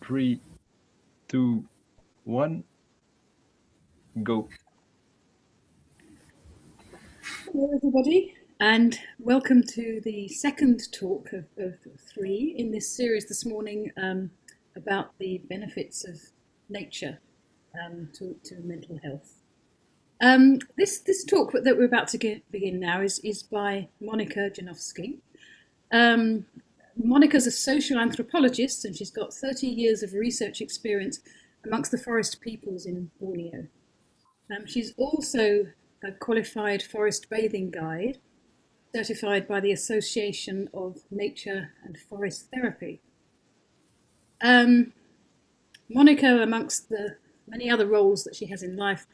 Three, two, one, go. Hello, everybody, and welcome to the second talk of three in this series this morning about the benefits of nature to mental health. This talk that we're about to begin now is by Monica Janowski. Monica's a social anthropologist, and she's got 30 years of research experience amongst the forest peoples in Borneo. She's also a qualified forest bathing guide, certified by the Association of Nature and Forest Therapy. Monica, amongst the many other roles that she has in life,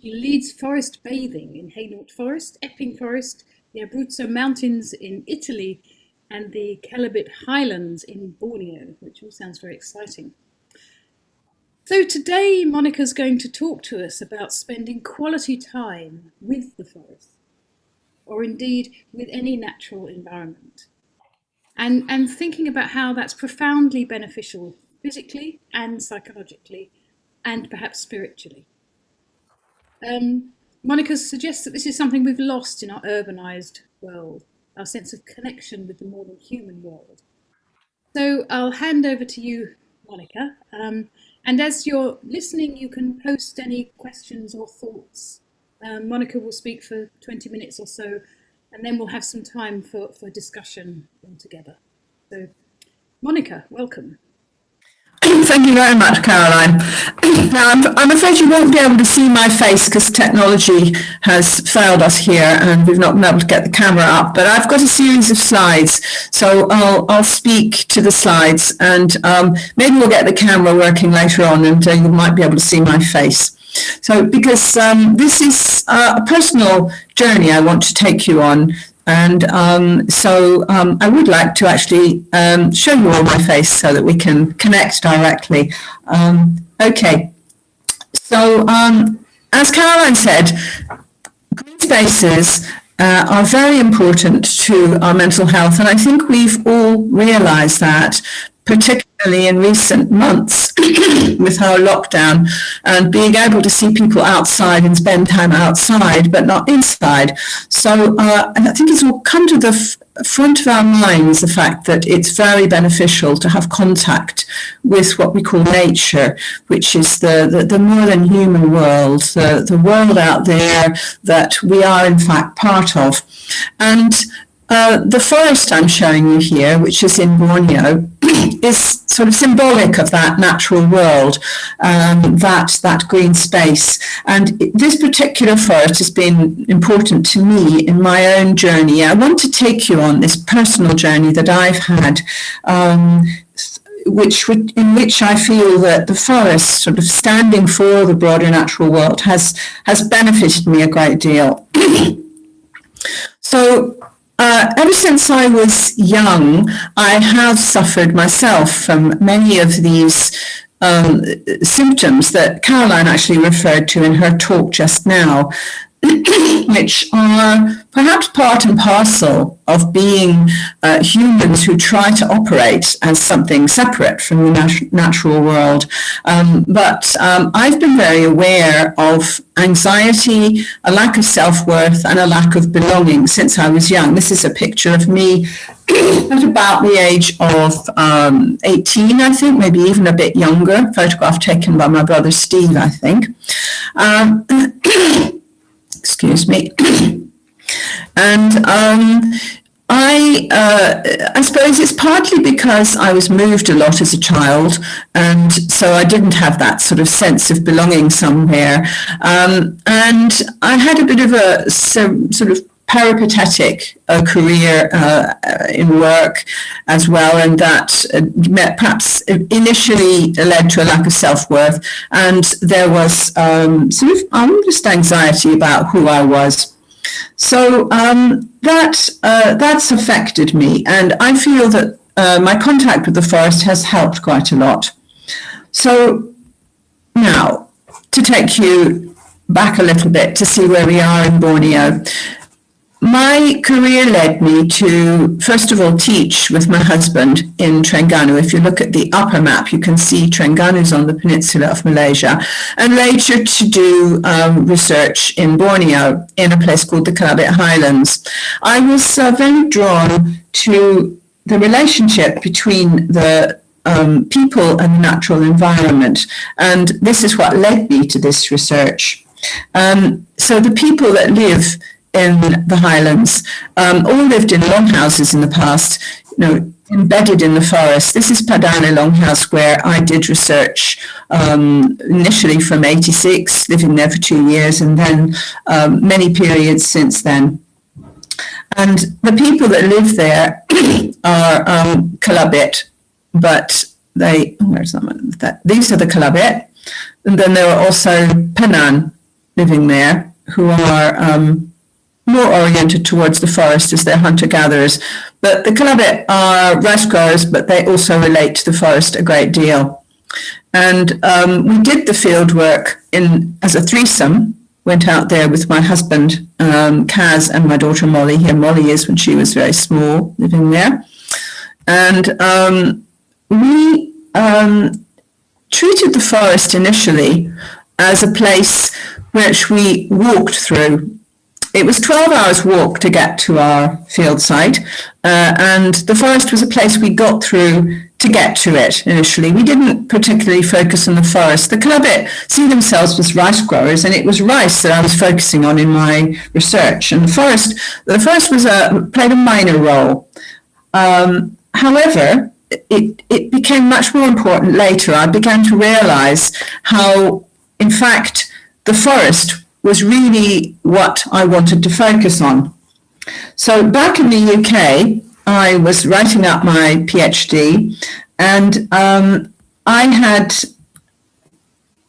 she leads forest bathing in Hainault Forest, Epping Forest, the Abruzzo Mountains in Italy, and the Kelabit Highlands in Borneo, which all sounds very exciting. So today, Monica's going to talk to us about spending quality time with the forest, or indeed with any natural environment, and thinking about how that's profoundly beneficial physically and psychologically, and perhaps spiritually. Monica suggests that this is something we've lost in our urbanized world, our sense of connection with the more than human world. So I'll hand over to you, Monica. And as you're listening, you can post any questions or thoughts. Monica will speak for 20 minutes or so, and then we'll have some time for discussion altogether. So, Monica, welcome. Thank you very much, Caroline. I'm afraid you won't be able to see my face because technology has failed us here and we've not been able to get the camera up, but I've got a series of slides, so I'll speak to the slides, and maybe we'll get the camera working later on, and you might be able to see my face. So because this is a personal journey I want to take you on, and I would like to actually show you all my face so that we can connect directly. Okay, so as Caroline said, green spaces are very important to our mental health, and I think we've all realised that, particularly in recent months with our lockdown and being able to see people outside and spend time outside but not inside. So I think it's all come to the front of our minds, the fact that it's very beneficial to have contact with what we call nature, which is the more than human world, the world out there that we are in fact part of. And the forest I'm showing you here, which is in Borneo, is sort of symbolic of that natural world, that green space. And this particular forest has been important to me in my own journey. I want to take you on this personal journey that I've had, in which I feel that the forest, sort of standing for the broader natural world, has benefited me a great deal. So ever since I was young, I have suffered myself from many of these symptoms that Caroline actually referred to in her talk just now, which are perhaps part and parcel of being humans who try to operate as something separate from the natural world. But I've been very aware of anxiety, a lack of self-worth, and a lack of belonging since I was young. This is a picture of me at about the age of 18, I think, maybe even a bit younger, photograph taken by my brother Steve, I think. Excuse me. And I suppose it's partly because I was moved a lot as a child, and so I didn't have that sort of sense of belonging somewhere. And I had a bit of a sort of peripatetic career in work as well, and that perhaps initially led to a lack of self-worth, and there was sort of just anxiety about who I was. So that's affected me, and I feel that my contact with the forest has helped quite a lot. So now, to take you back a little bit to see where we are in Borneo. my career led me to, first of all, teach with my husband in Terengganu. If you look at the upper map, you can see Terengganu's on the peninsula of Malaysia, and later to do research in Borneo in a place called the Kelabit Highlands. I was very drawn to the relationship between the people and the natural environment, and this is what led me to this research. So the people that live in the highlands all lived in longhouses in the past, embedded in the forest. This is Padane Longhouse, where I did research initially from 86, living there for 2 years, and then many periods since then. And the people that live there are Kelabit, but these are the Kelabit. And then there are also Penan living there, who are more oriented towards the forest as they're hunter-gatherers. But the Kelabit are rice growers, but they also relate to the forest a great deal. And we did the field work as a threesome, went out there with my husband, Kaz, and my daughter Molly. Here Molly is when she was very small, living there. And we treated the forest initially as a place which we walked through. It was 12 hours walk to get to our field site, and the forest was a place we got through to get to it initially. We didn't particularly focus on the forest. The Kelabit see themselves as rice growers, and it was rice that I was focusing on in my research. And the forest played a minor role. However, it became much more important later. I began to realize how, in fact, the forest was really what I wanted to focus on. So back in the UK, I was writing up my PhD, and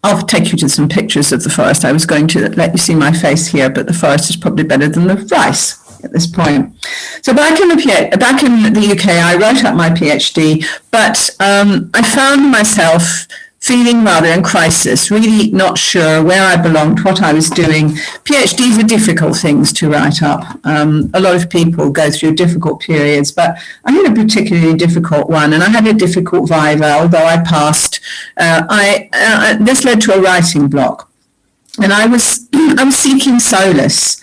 I'll take you to some pictures of the forest. I was going to let you see my face here, but the forest is probably better than the rice at this point. So back in the UK, I wrote up my PhD, but I found myself feeling rather in crisis, really not sure where I belonged, what I was doing. PhDs are difficult things to write up. A lot of people go through difficult periods, but I had a particularly difficult one, and I had a difficult viva, although I passed. This led to a writing block, and I was seeking solace,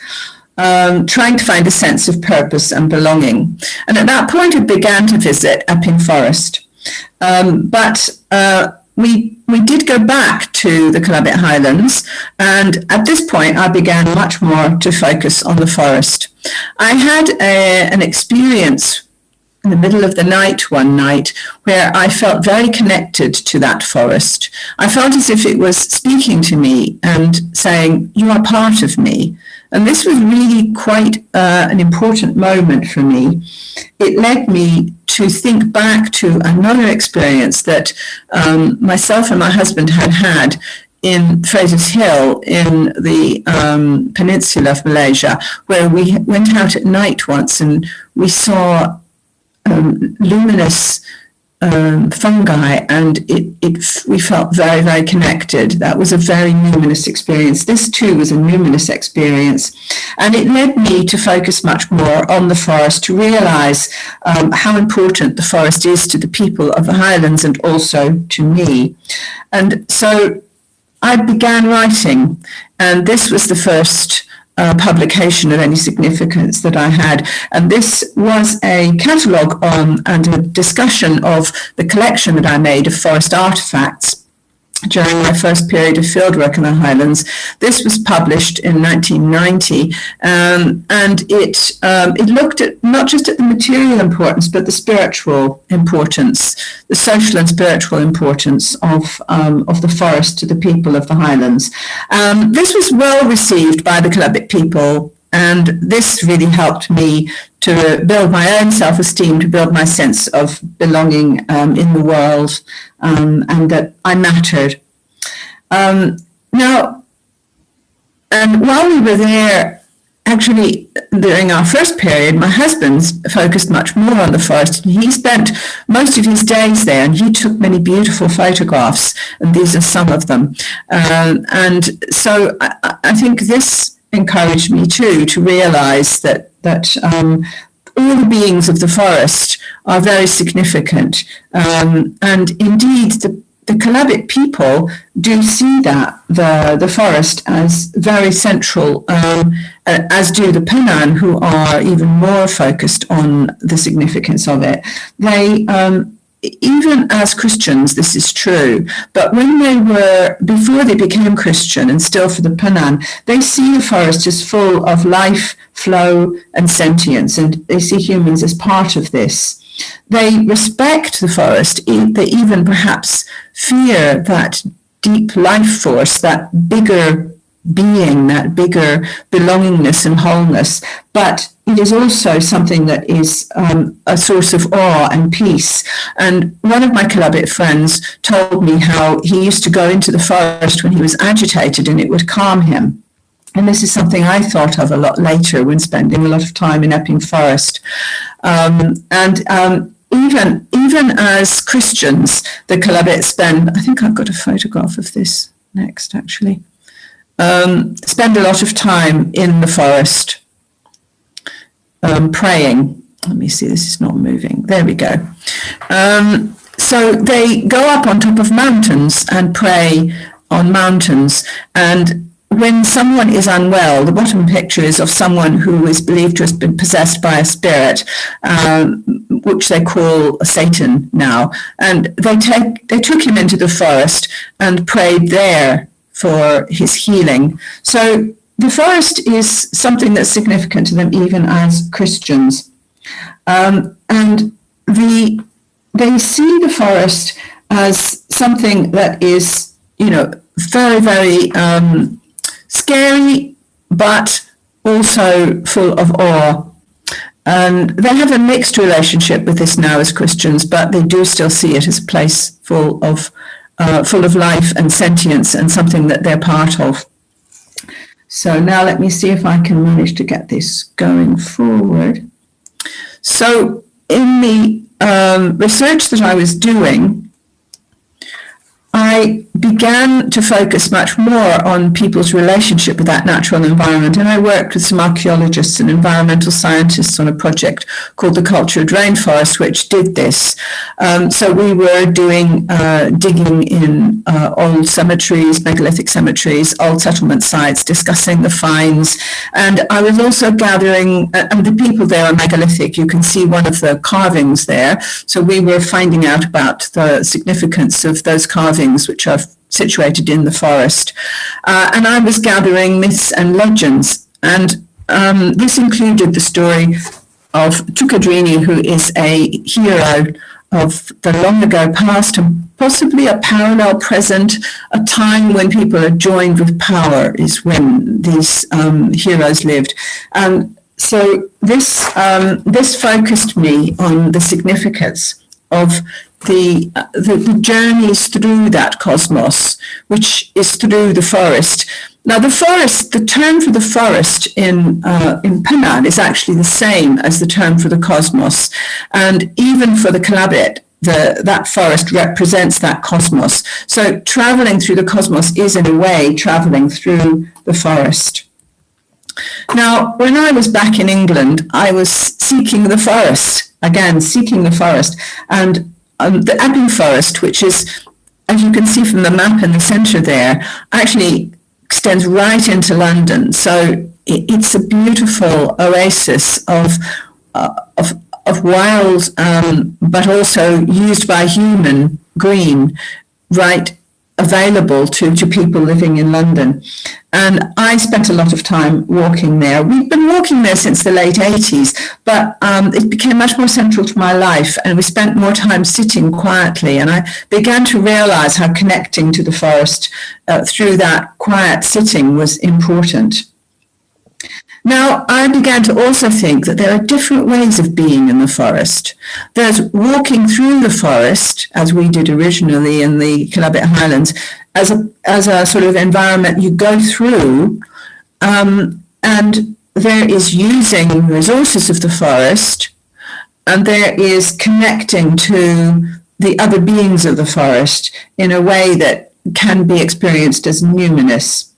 trying to find a sense of purpose and belonging. And at that point, I began to visit Epping Forest. We did go back to the Kelabit Highlands, and at this point I began much more to focus on the forest. I had an experience in the middle of the night one night where I felt very connected to that forest. I felt as if it was speaking to me and saying, "You are part of me." And this was really quite an important moment for me. It led me to think back to another experience that myself and my husband had in Fraser's Hill in the peninsula of Malaysia, where we went out at night once and we saw luminous fungi, and we felt very, very connected. That was a very numinous experience. This too was a numinous experience, and it led me to focus much more on the forest, to realize how important the forest is to the people of the Highlands and also to me. And so I began writing, and this was the first publication of any significance that I had. And this was a catalogue on and a discussion of the collection that I made of forest artefacts during my first period of fieldwork in the Highlands. This was published in 1990, and it looked at not just at the material importance, but the spiritual importance, the social and spiritual importance of the forest to the people of the Highlands. This was well received by the Kelabit people, and this really helped me to build my own self-esteem, to build my sense of belonging in the world, and that I mattered. Now, and while we were there, actually, during our first period, my husband focused much more on the forest. He spent most of his days there, and he took many beautiful photographs, and these are some of them. And so I think this encouraged me too to realize that that all the beings of the forest are very significant. And indeed, the Kalabit people do see that the forest as very central, as do the Penan, who are even more focused on the significance of it. They, even as Christians, this is true, but before they became Christian, and still for the Penan, they see the forest as full of life, flow, and sentience, and they see humans as part of this. They respect the forest, they even perhaps fear that deep life force, that bigger being, that bigger belongingness and wholeness, but it is also something that is a source of awe and peace. And one of my Kalabit friends told me how he used to go into the forest when he was agitated and it would calm him. And this is something I thought of a lot later when spending a lot of time in Epping Forest. Even as Christians, the Kalabit spend, I think I've got a photograph of this next actually, spend a lot of time in the forest praying. Let me see, this is not moving. There we go. So they go up on top of mountains and pray on mountains. And when someone is unwell, the bottom picture is of someone who is believed to have been possessed by a spirit, which they call Satan now. And they took him into the forest and prayed there for his healing. So the forest is something that's significant to them even as Christians. And they see the forest as something that is, very, very scary, but also full of awe. And they have a mixed relationship with this now as Christians, but they do still see it as a place full of life and sentience and something that they're part of. So now let me see if I can manage to get this going forward. So in the research that I was doing, I began to focus much more on people's relationship with that natural environment. And I worked with some archaeologists and environmental scientists on a project called the Cultured Rainforest, which did this. So we were doing digging in old cemeteries, megalithic cemeteries, old settlement sites, discussing the finds. And I was also gathering, and the people there are megalithic. You can see one of the carvings there. So we were finding out about the significance of those carvings, which are situated in the forest. And I was gathering myths and legends. And this included the story of Tukadrini, who is a hero of the long ago past and possibly a parallel present. A time when people are joined with power is when these heroes lived. So this focused me on the significance of the journeys through that cosmos, which is through the forest. Now, the term for the forest in Penan is actually the same as the term for the cosmos, and even for the Kalabit, that forest represents that cosmos. So, traveling through the cosmos is, in a way, traveling through the forest. Now, when I was back in England, I was seeking the forest, and the Epping Forest, which is, as you can see from the map in the centre there, actually extends right into London. So it's a beautiful oasis of wild, but also used by human green, right, available to people living in London. And I spent a lot of time walking there. We've been walking there since the late 80s, but it became much more central to my life, and we spent more time sitting quietly. And I began to realize how connecting to the forest through that quiet sitting was important. Now, I began to also think that there are different ways of being in the forest. There's walking through the forest, as we did originally in the Kalabit Highlands, as a sort of environment you go through, and there is using the resources of the forest, and there is connecting to the other beings of the forest in a way that can be experienced as numinous.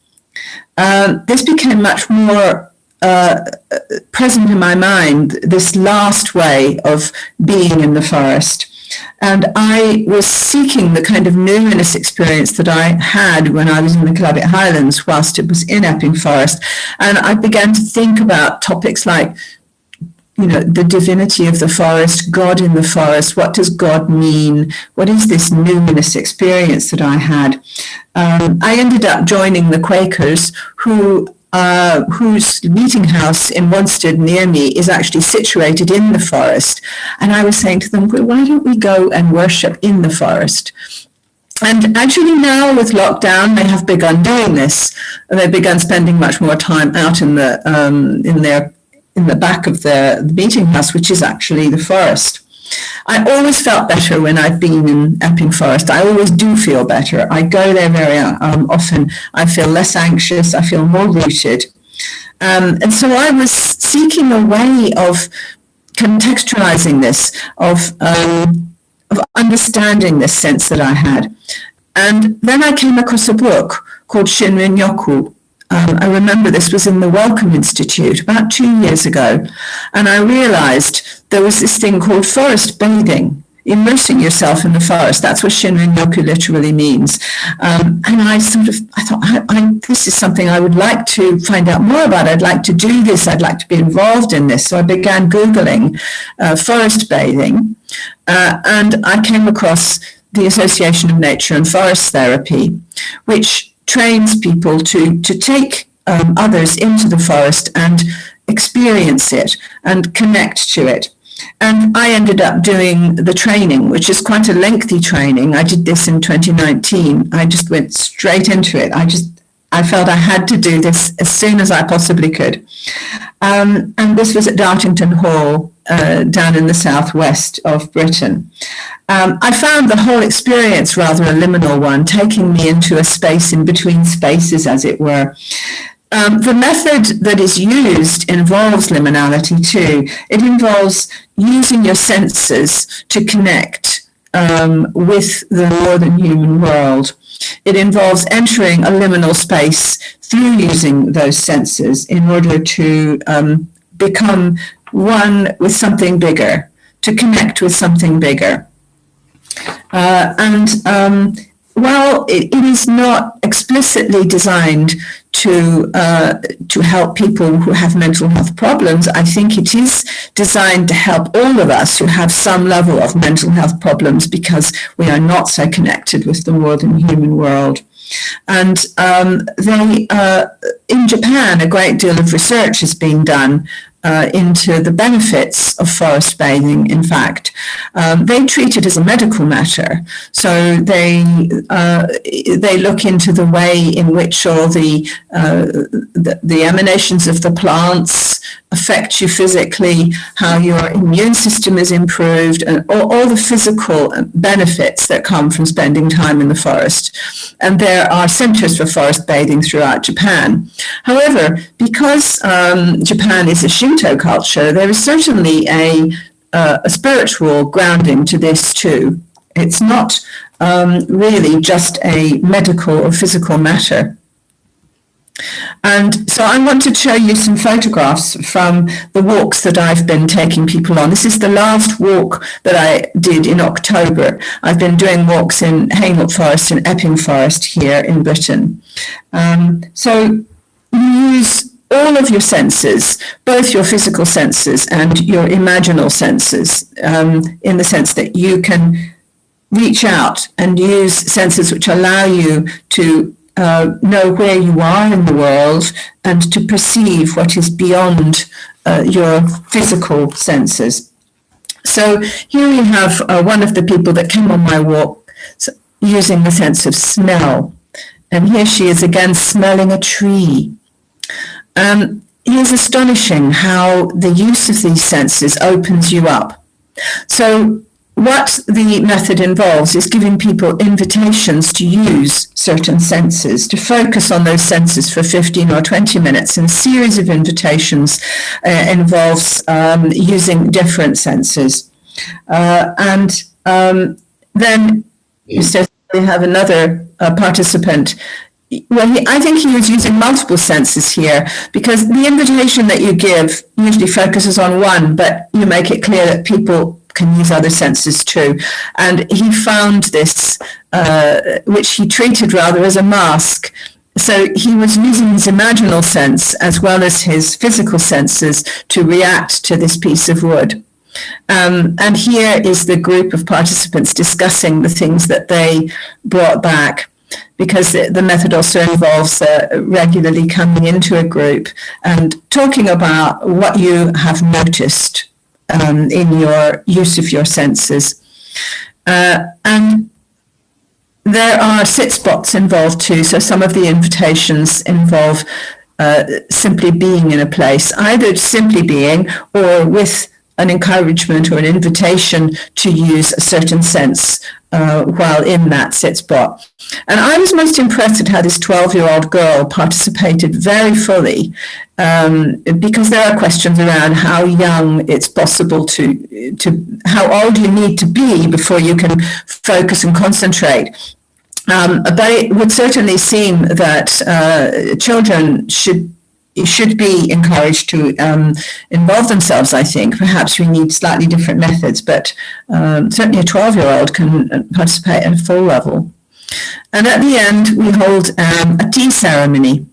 This became much more present in my mind this last way of being in the forest. And I was seeking the kind of numinous experience that I had when I was in the Columbia Highlands whilst it was in Epping Forest. And I began to think about topics like, the divinity of the forest, God in the forest. What does God mean? What is this numinous experience that I had? I ended up joining the Quakers, whose meeting house in Wanstead near me is actually situated in the forest. And I was saying to them, well, why don't we go and worship in the forest? And actually now with lockdown, they have begun doing this. They've begun spending much more time out in the back of the meeting house, which is actually the forest. I always felt better when I've been in Epping Forest. I always do feel better. I go there very often. I feel less anxious. I feel more rooted. And so I was seeking a way of contextualizing this, of understanding this sense that I had. And then I came across a book called Shinrin Yoku. I remember this was in the Wellcome Institute about 2 years ago, and I realized there was this thing called forest bathing, immersing yourself in the forest. That's what Shinrin Yoku literally means. And I thought, this is something I would like to find out more about. I'd like to do this. I'd like to be involved in this. So I began Googling forest bathing, and I came across the Association of Nature and Forest Therapy, which trains people to take others into the forest and experience it and connect to it. And I ended up doing the training, which is quite a lengthy training. I did this in 2019. I just went straight into it. I felt I had to do this as soon as I possibly could. And this was at Dartington Hall, down in the southwest of Britain. I found the whole experience rather a liminal one, taking me into a space in between spaces, as it were. The method that is used involves liminality too. It involves using your senses to connect with the more than human world. It involves entering a liminal space through using those senses in order to become one with something bigger, to connect with something bigger. While it is not explicitly designed to help people who have mental health problems, I think it is designed to help all of us who have some level of mental health problems, because we are not so connected with the more than human world. And in Japan, a great deal of research has been done into the benefits of forest bathing. In fact, they treat it as a medical matter. So they look into the way in which all the emanations of the plants affect you physically, how your immune system is improved, and all the physical benefits that come from spending time in the forest. And there are centers for forest bathing throughout Japan. However, because Japan is a Shinto culture, there is certainly a spiritual grounding to this too. It's not really just a medical or physical matter. And so I want to show you some photographs from the walks that I've been taking people on. This is the last walk that I did in October. I've been doing walks in Hainault Forest and Epping Forest here in Britain. So you use all of your senses, both your physical senses and your imaginal senses, in the sense that you can reach out and use senses which allow you to know where you are in the world and to perceive what is beyond your physical senses. So here we have one of the people that came on my walk using the sense of smell. And here she is again smelling a tree. It is astonishing how the use of these senses opens you up. So what the method involves is giving people invitations to use certain senses, to focus on those senses for 15 or 20 minutes. And a series of invitations involves using different senses. Then we have another participant I think he was using multiple senses here, because the invitation that you give usually focuses on one, but you make it clear that people can use other senses too. And he found this, which he treated rather as a mask. So he was using his imaginal sense as well as his physical senses to react to this piece of wood. And here is the group of participants discussing the things that they brought back, because the method also involves regularly coming into a group and talking about what you have noticed in your use of your senses. And there are sit spots involved too, so some of the invitations involve simply being in a place, either simply being or with an encouragement or an invitation to use a certain sense while in that sit spot. And I was most impressed at how this 12-year-old girl participated very fully, because there are questions around how young it's possible to how old you need to be before you can focus and concentrate. But it would certainly seem that children should be encouraged to involve themselves, I think. Perhaps we need slightly different methods, but certainly a 12-year-old can participate at a full level. And at the end, we hold a tea ceremony,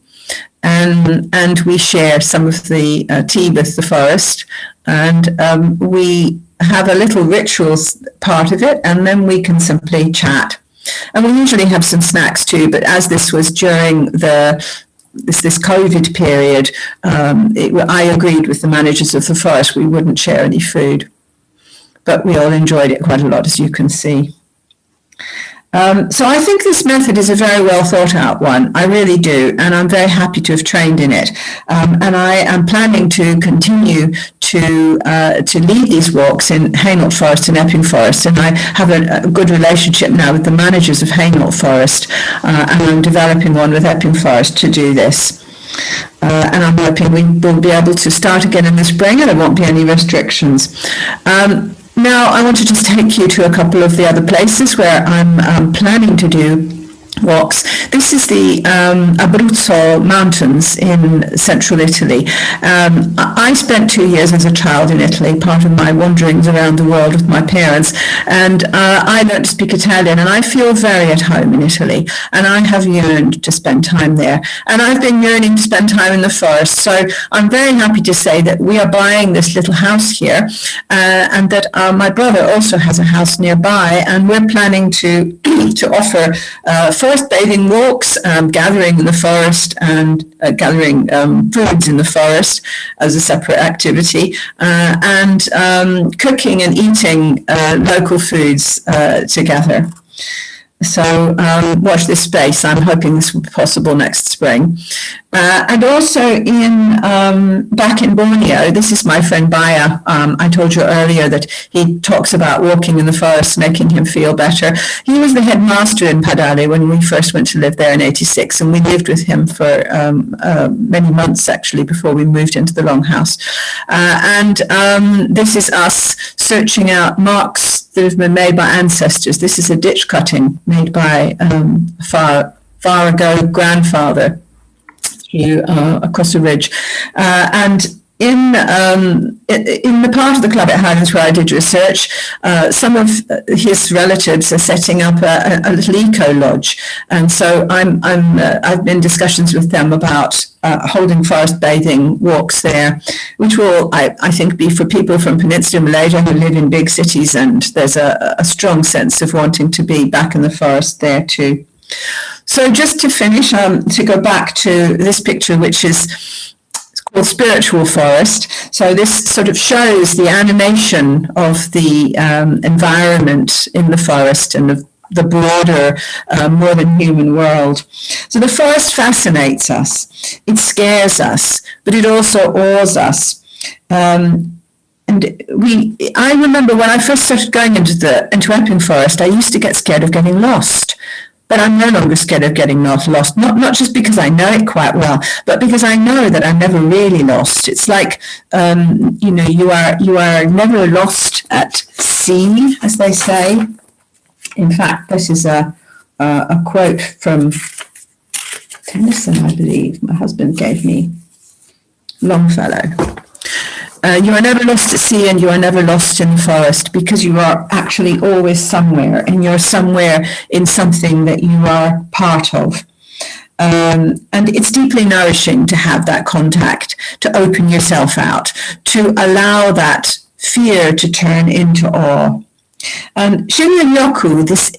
and we share some of the tea with the forest, and we have a little rituals part of it, and then we can simply chat. And we usually have some snacks too, but as this was during this COVID period, I agreed with the managers of the forest we wouldn't share any food, but we all enjoyed it quite a lot, as you can see. So I think this method is a very well thought out one. I really do, and I'm very happy to have trained in it. And I am planning to continue to lead these walks in Hainault Forest and Epping Forest, and I have a good relationship now with the managers of Hainault Forest, and I'm developing one with Epping Forest to do this. And I'm hoping we will be able to start again in the spring, and there won't be any restrictions. Now, I want to just take you to a couple of the other places where I'm planning to do walks. This is the Abruzzo Mountains in central Italy. I spent 2 years as a child in Italy, part of my wanderings around the world with my parents, and I learned to speak Italian, and I feel very at home in Italy, and I have yearned to spend time there. And I've been yearning to spend time in the forest, so I'm very happy to say that we are buying this little house here, and that my brother also has a house nearby, and we're planning to offer forest bathing walks, gathering in the forest, and gathering foods in the forest as a separate activity, and cooking and eating local foods together. So watch this space. I'm hoping this will be possible next spring. And also back in Borneo, this is my friend Baya. I told you earlier that he talks about walking in the forest, making him feel better. He was the headmaster in Padale when we first went to live there in '86, and we lived with him for many months actually before we moved into the longhouse. And this is us searching out marks that have been made by ancestors. This is a ditch cutting made by far ago grandfather across a ridge, and in the part of the club at Highlands where I did research, some of his relatives are setting up a little eco lodge, and so I've been in discussions with them about holding forest bathing walks there, which will I think be for people from Peninsular Malaysia who live in big cities, and there's a strong sense of wanting to be back in the forest there too. So just to finish, to go back to this picture, which is called Spiritual Forest. So this sort of shows the animation of the environment in the forest and of the broader, more than human world. So the forest fascinates us, it scares us, but it also awes us. And I remember when I first started going into Epping Forest, I used to get scared of getting lost. But I'm no longer scared of getting lost, not just because I know it quite well, but because I know that I'm never really lost. It's like, you are never lost at sea, as they say. In fact, this is a quote from Tennyson, I believe. My husband gave me Longfellow. You are never lost at sea and you are never lost in the forest, because you are actually always somewhere, and you're somewhere in something that you are part of. And it's deeply nourishing to have that contact, to open yourself out, to allow that fear to turn into awe. Shinrin-yoku, this,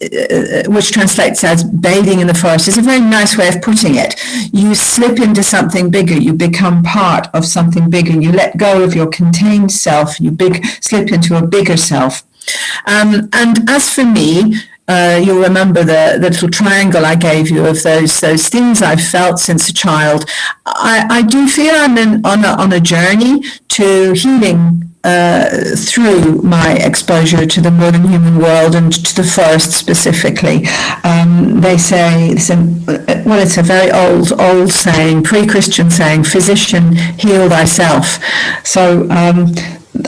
which translates as bathing in the forest, is a very nice way of putting it. You slip into something bigger, you become part of something bigger, you let go of your contained self, you slip into a bigger self. And as for me, you'll remember the little triangle I gave you of those things I've felt since a child. I do feel I'm on a journey to healing through my exposure to the modern human world and to the forest specifically. They say, it's a very old saying, pre-Christian saying, physician, heal thyself. So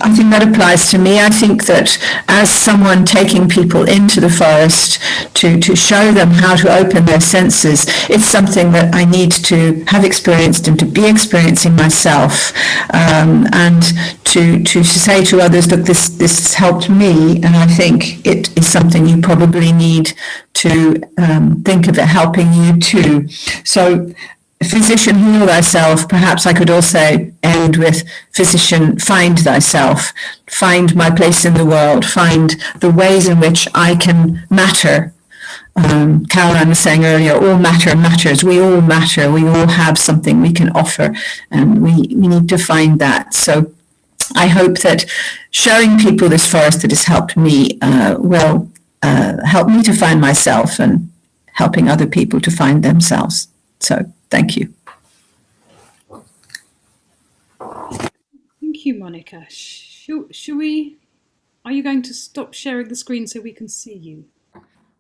I think that applies to me. I think that as someone taking people into the forest to show them how to open their senses, it's something that I need to have experienced and to be experiencing myself, and to say to others, look, this has helped me, and I think it is something you probably need to think of it helping you too. So physician, heal thyself. Perhaps I could also end with physician, find thyself, find my place in the world, find the ways in which I can matter. Caroline was saying earlier, all matter matters. We all matter. We all have something we can offer, and we need to find that. So I hope that showing people this forest that has helped me will help me to find myself, and helping other people to find themselves. So thank you. Thank you, Monica. Shall we? Are you going to stop sharing the screen so we can see you?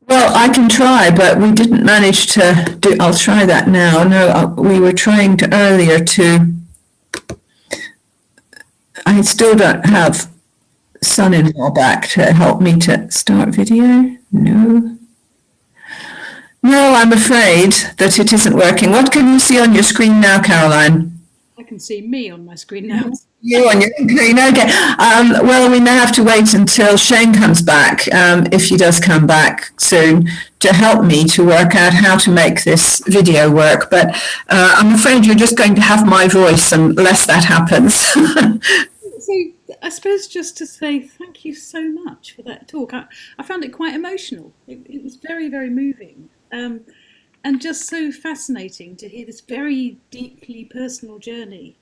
Well, I can try, but we didn't manage to do. I'll try that now. No, we were trying to earlier to. I still don't have son-in-law back to help me to start video. No, I'm afraid that it isn't working. What can you see on your screen now, Caroline? I can see me on my screen now. You on your screen, okay. Well, we now have to wait until Shane comes back, if he does come back soon, to help me to work out how to make this video work. But I'm afraid you're just going to have my voice unless that happens. So I suppose just to say thank you so much for that talk. I found it quite emotional. It was very, very moving. And just so fascinating to hear this very deeply personal journey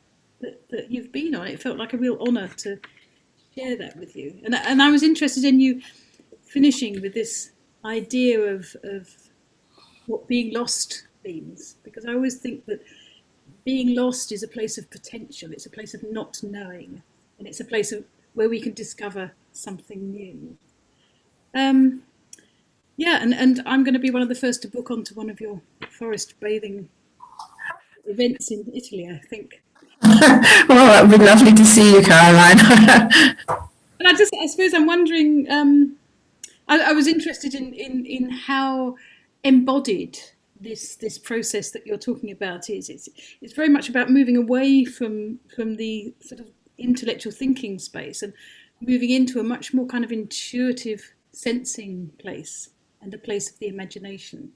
that you've been on. It felt like a real honour to share that with you. And I was interested in you finishing with this idea of what being lost means, because I always think that being lost is a place of potential. It's a place of not knowing, and it's a place where we can discover something new. Yeah, and I'm going to be one of the first to book onto one of your forest bathing events in Italy, I think. Well, it would be lovely to see you, Caroline. And I suppose I'm wondering, I was interested in how embodied this process that you're talking about is. It's very much about moving away from the sort of intellectual thinking space and moving into a much more kind of intuitive sensing place, and a place of the imagination.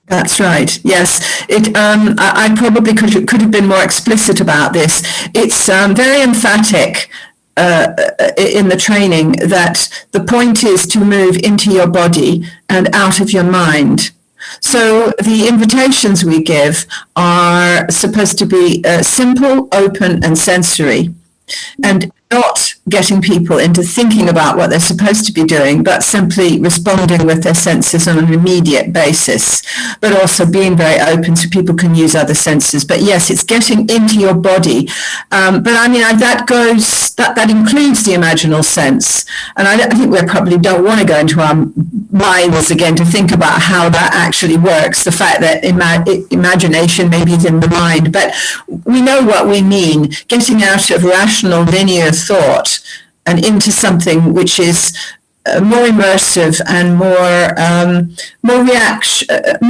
That's right. Yes, I probably could have been more explicit about this. It's very emphatic in the training that the point is to move into your body and out of your mind. So the invitations we give are supposed to be simple, open, and sensory, and not getting people into thinking about what they're supposed to be doing, but simply responding with their senses on an immediate basis, but also being very open so people can use other senses. But yes, it's getting into your body. But I mean, that includes the imaginal sense. And I think we probably don't want to go into our minds again to think about how that actually works, the fact that imagination maybe is in the mind, but we know what we mean, getting out of rational linear thought and into something which is more immersive and more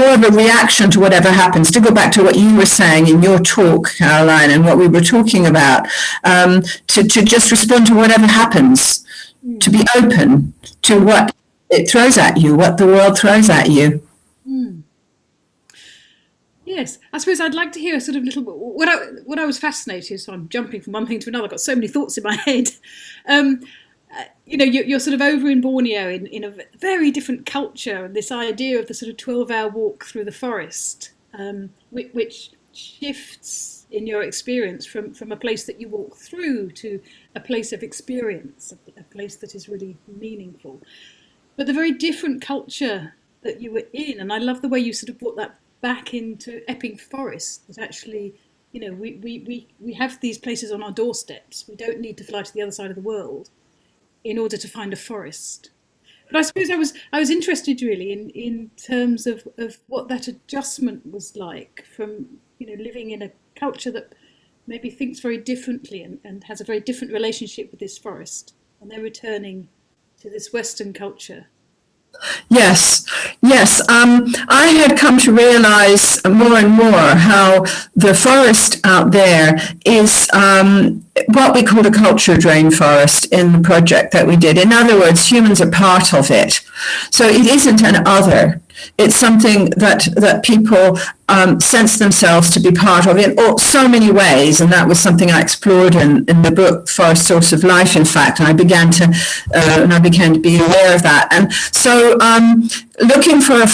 of a reaction to whatever happens. To go back to what you were saying in your talk, Caroline, and what we were talking about, to just respond to whatever happens, to be open to what it throws at you, what the world throws at you. Yes, I suppose I'd like to hear a sort of little. What I was fascinated. So I'm jumping from one thing to another. I've got so many thoughts in my head. You're sort of over in Borneo in a very different culture, and this idea of the sort of 12-hour walk through the forest, which shifts in your experience from a place that you walk through to a place of experience, a place that is really meaningful. But the very different culture that you were in, and I love the way you sort of brought that back into Epping Forest, that actually, we have these places on our doorsteps. We don't need to fly to the other side of the world in order to find a forest. But I suppose I was interested really in terms of what that adjustment was like from, living in a culture that maybe thinks very differently and has a very different relationship with this forest, and they're returning to this Western culture. Yes. I had come to realize more and more how the forest out there is what we call the cultured rainforest in the project that we did. In other words, humans are part of it. So it isn't an other. It's something that people sense themselves to be part of in so many ways, and that was something I explored in the book Forest Source of Life. In fact, and I began to be aware of that. And so looking for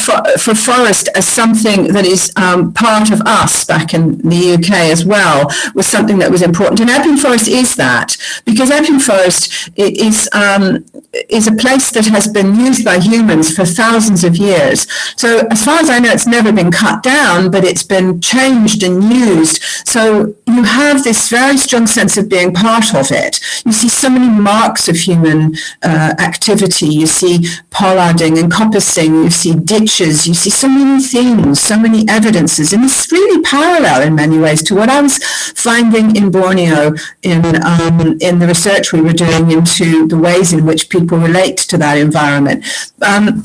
forest as something that is part of us back in the UK as well was something that was important. And Epping Forest is that, because Epping Forest is a place that has been used by humans for thousands of years. So as far as I know, it's never been cut down, but it's been changed and used. So you have this very strong sense of being part of it. You see so many marks of human activity. You see pollarding and coppicing. You see ditches. You see so many things, so many evidences. And it's really parallel in many ways to what I was finding in Borneo in the research we were doing into the ways in which people relate to that environment.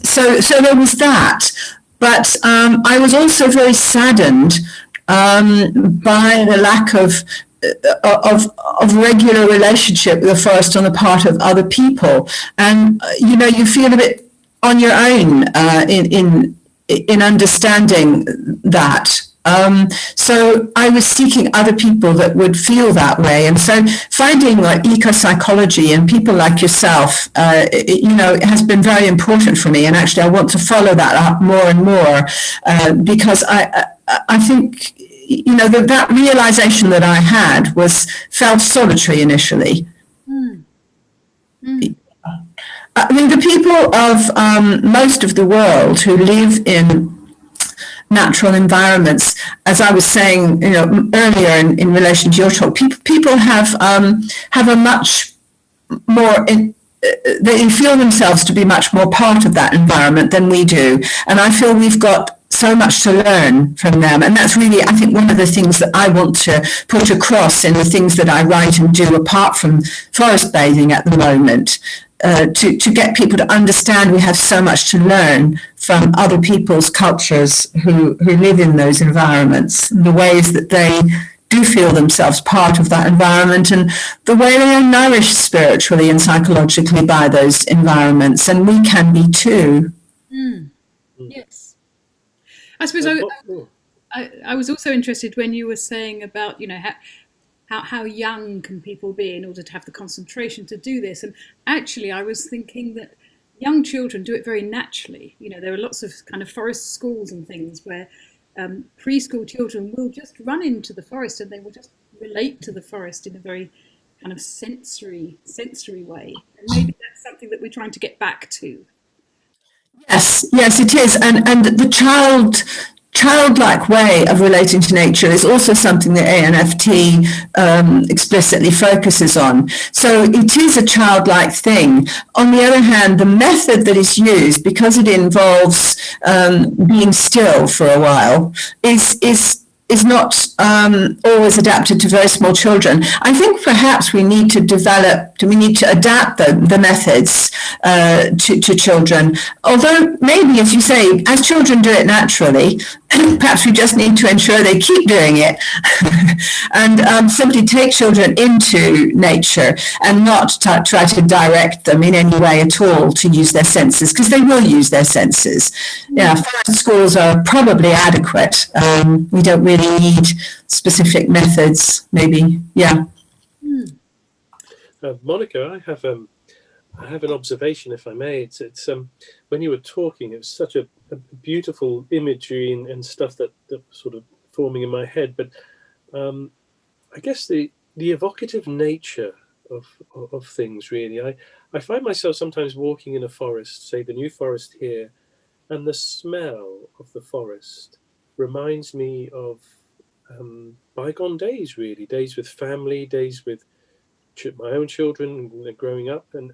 So there was that. But I was also very saddened by the lack of regular relationship with the forest on the part of other people. And, you feel a bit on your own in understanding that. So I was seeking other people that would feel that way. And so finding like eco-psychology and people like yourself, it has been very important for me. And actually I want to follow that up more and more because I think, that realization that I had felt solitary initially. I mean, the people of most of the world who live in natural environments, as I was saying, earlier in relation to your talk, people have a much more. They feel themselves to be much more part of that environment than we do, and I feel we've got so much to learn from them. And that's really, I think, one of the things that I want to put across in the things that I write and do, apart from forest bathing at the moment. To get people to understand we have so much to learn from other people's cultures who live in those environments, the ways that they do feel themselves part of that environment, and the way they are nourished spiritually and psychologically by those environments, and we can be too. Yes. I suppose I was also interested when you were saying about, how young can people be in order to have the concentration to do this? And actually, I was thinking that young children do it very naturally. There are lots of kind of forest schools and things where preschool children will just run into the forest and they will just relate to the forest in a very kind of sensory way. And maybe that's something that we're trying to get back to. Yes, it is. And the childlike way of relating to nature is also something that ANFT explicitly focuses on. So it is a childlike thing. On the other hand, the method that is used, because it involves being still for a while, is is not always adapted to very small children. I think perhaps we need to adapt the methods to children. Although maybe, as you say, as children do it naturally, perhaps we just need to ensure they keep doing it and simply take children into nature and not try to direct them in any way at all to use their senses, because they will use their senses. Yeah, forest schools are probably adequate. We don't really need specific methods, maybe. Yeah. Monica, I have an observation, if I may. It's when you were talking, it was such a beautiful imagery and stuff that sort of forming in my head. But I guess the evocative nature of things, really. I find myself sometimes walking in a forest, say the New Forest here, and the smell of the forest reminds me of bygone days, really, days with family, days with my own children growing up, and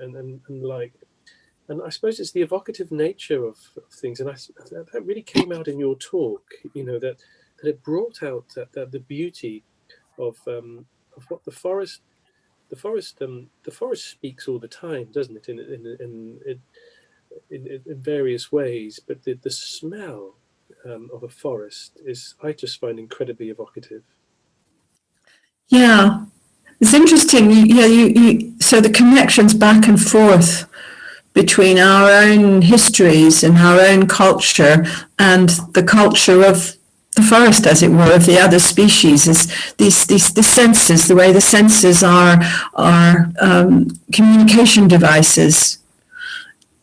I suppose it's the evocative nature of things, and that really came out in your talk. That it brought out that the beauty of what the forest speaks all the time, doesn't it? In various ways, but the smell of a forest I just find incredibly evocative. Yeah. It's interesting. So the connections back and forth between our own histories and our own culture and the culture of the forest, as it were, of the other species, is the senses, the way the senses are communication devices.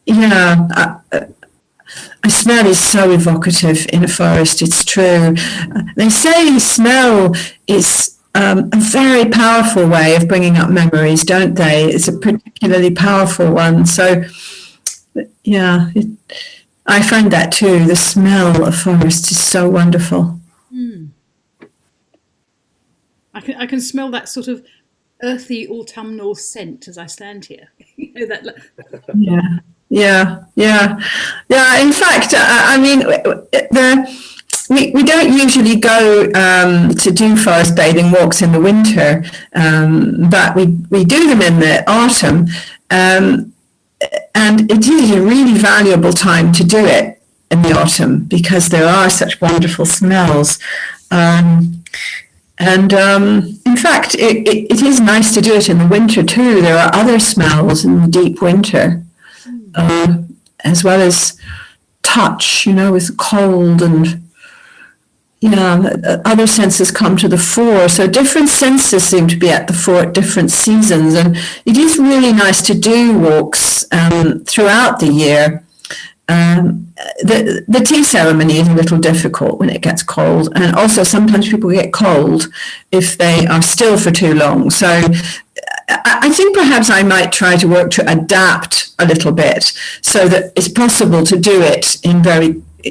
Yeah. A smell is so evocative in a forest, it's true. They say smell is a very powerful way of bringing up memories, don't they? It's a particularly powerful one. So, yeah, I find that too. The smell of forest is so wonderful. I can smell that sort of earthy autumnal scent as I stand here. Yeah. In fact, I mean, we don't usually go to do forest bathing walks in the winter, but we do them in the autumn, and it is a really valuable time to do it in the autumn because there are such wonderful smells. In fact, it is nice to do it in the winter too. There are other smells in the deep winter, as well as touch, with cold and other senses come to the fore. So different senses seem to be at the fore at different seasons, and it is really nice to do walks throughout the year. The tea ceremony is a little difficult when it gets cold, and also sometimes people get cold if they are still for too long. So I think perhaps I might try to work to adapt a little bit so that it's possible to do it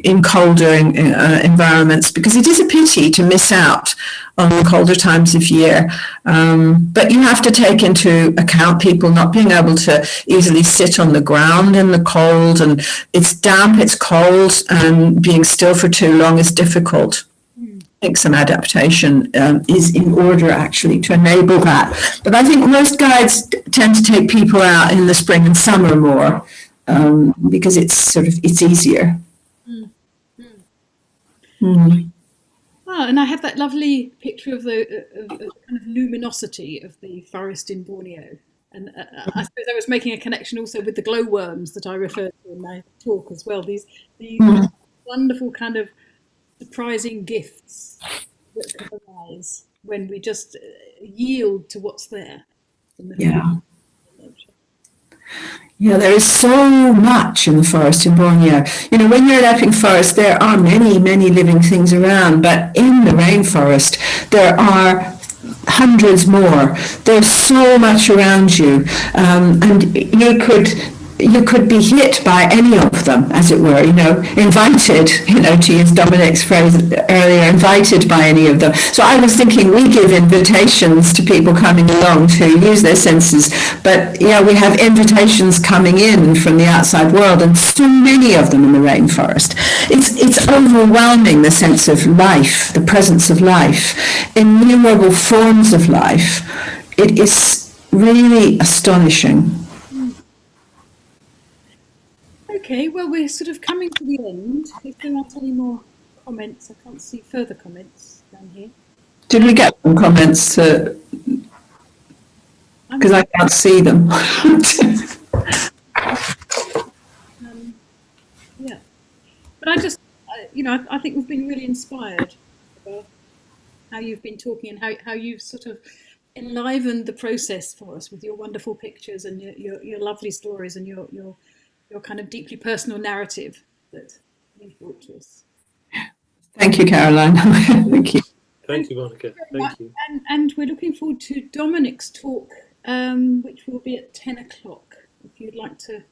in colder environments, because it is a pity to miss out on the colder times of year. But you have to take into account people not being able to easily sit on the ground in the cold, and it's damp, it's cold, and being still for too long is difficult. I think some adaptation is in order actually to enable that. But I think most guides tend to take people out in the spring and summer more because it's easier. Oh, and I have that lovely picture of the kind of luminosity of the forest in Borneo. And I suppose I was making a connection also with the glowworms that I referred to in my talk as well. These wonderful kind of surprising gifts that arise when we just yield to what's there. Yeah, there is so much in the forest in Borneo. When you're in Epping Forest, there are many, many living things around, but in the rainforest, there are hundreds more. There's so much around you, and you could you could be hit by any of them, as it were, invited, to use Dominic's phrase earlier, invited by any of them. So I was thinking we give invitations to people coming along to use their senses, but we have invitations coming in from the outside world, and so many of them in the rainforest. It's overwhelming, the sense of life, the presence of life, innumerable forms of life. It is really astonishing. Okay, well, we're sort of coming to the end. If there aren't any more comments, I can't see further comments down here. Did we get some comments? Because I can't see them. Yeah, but I just, I think we've been really inspired by how you've been talking and how you've sort of enlivened the process for us with your wonderful pictures and your lovely stories and your kind of deeply personal narrative that you've brought to us. Thank you, Caroline. Thank you. Thank you, Monica. Thank you. And we're looking forward to Dominic's talk, which will be at 10 o'clock. If you'd like to,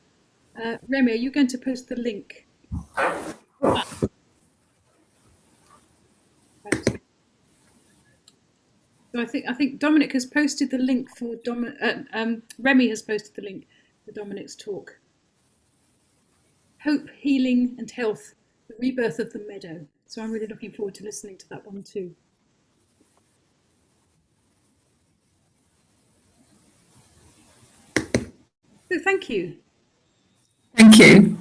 Remy, are you going to post the link? So I think Dominic has posted the link for Remy has posted the link for Dominic's talk. Hope, Healing and Health, the Rebirth of the Meadow. So I'm really looking forward to listening to that one too. So thank you. Thank you.